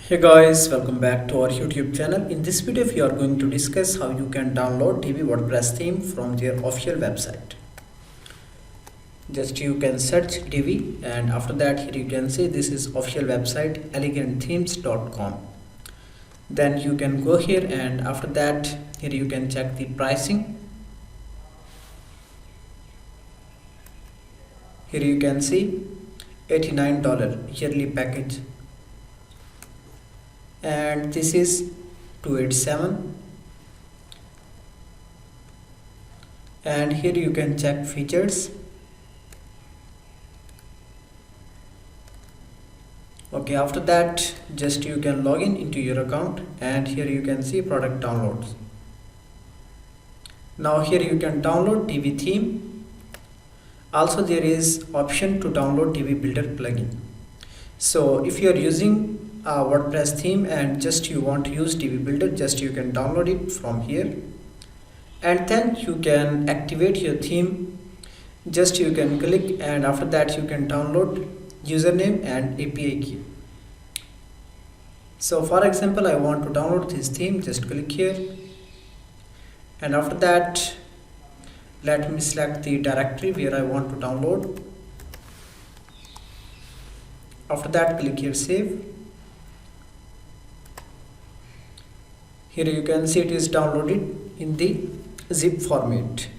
Hey guys, welcome back to our YouTube channel. In this video, we are going to discuss how you can download divi WordPress theme from their official website. Just you can search divi, and after that here you can see this is official website elegantthemes.com. Then you can go here, and after that here you can check the pricing. Here you can see $89 yearly package, and this is 287, and here you can check features. Okay, after that just you can log in into your account, and here you can see product downloads. Now here you can download divi theme. Also there is option to download divi builder plugin. So if you are using a WordPress theme and just you want to use divi builder, just you can download it from here, and then you can activate your theme. Just you can click, and after that you can download username and API key. So for example, I want to download this theme. Just click here, and after that let me select the directory where I want to download. After that click here save. Here you can see it is downloaded in the zip format.